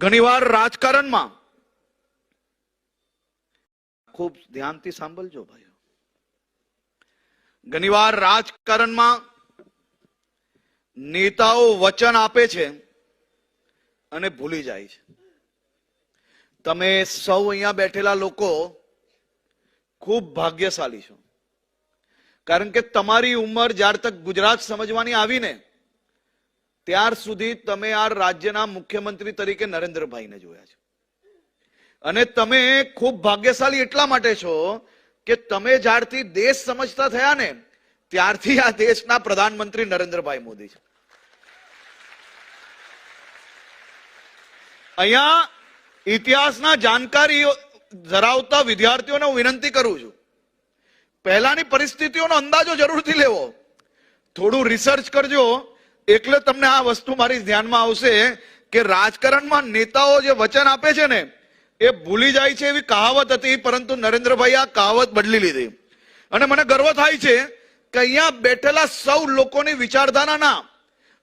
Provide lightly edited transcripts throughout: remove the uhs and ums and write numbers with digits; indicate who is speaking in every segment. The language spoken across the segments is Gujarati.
Speaker 1: ઘણીવાર રાજકારણમાં ખૂબ ધ્યાનથી સાંભળજો ભાઈઓ, ઘણીવાર રાજકારણમાં નેતાઓ વચન આપે છે અને ભૂલી જાય છે. તમે સૌ અહીંયા બેઠેલા લોકો ખૂબ ભાગ્યશાળી છો, કારણ કે તમારી ઉંમર જ્યાર તક ગુજરાત સમજવાની આવીને ત્યાર સુધી તમે આ રાજ્યના મુખ્યમંત્રી તરીકે નરેન્દ્રભાઈને જોયા છે. અને તમે ખૂબ ભાગ્યશાળી એટલા માટે છો કે તમે જ્યારથી દેશ સમજતા થયા ને ત્યારથી આ દેશના પ્રધાનમંત્રી નરેન્દ્રભાઈ મોદી છે. અહીંયા ઇતિહાસના જાણકારી ધરાવતા વિદ્યાર્થીઓને હું વિનંતી કરું છું, પહેલાની પરિસ્થિતિઓનો અંદાજો જરૂરથી લેવો, થોડું રિસર્ચ કરજો, એટલે તમને આ વસ્તુ મારી ધ્યાનમાં આવશે કે રાજકારણમાં નેતાઓ જે વચન આપે છે ને એ ભૂલી જાય છે એવી કહાવત હતી, પરંતુ નરેન્દ્રભાઈ આ કહાવત બદલી લીધી. અને મને ગર્વ થાય છે કે અહીંયા બેઠેલા સૌ લોકોની વિચારધારાના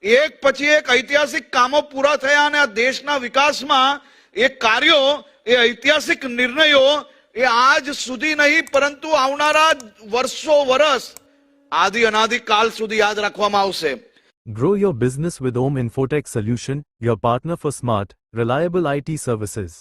Speaker 1: એક પછી એક ઐતિહાસિક કામો પૂરા થયા અને આ દેશના વિકાસમાં એ કાર્યો, એ ઐતિહાસિક નિર્ણયો એ આજ સુધી નહીં પરંતુ આવનારા વર્ષ આદિ અનાદિ કાલ સુધી યાદ રાખવામાં આવશે.
Speaker 2: Grow your business with Om Infotech Solution, your partner for smart, reliable IT services.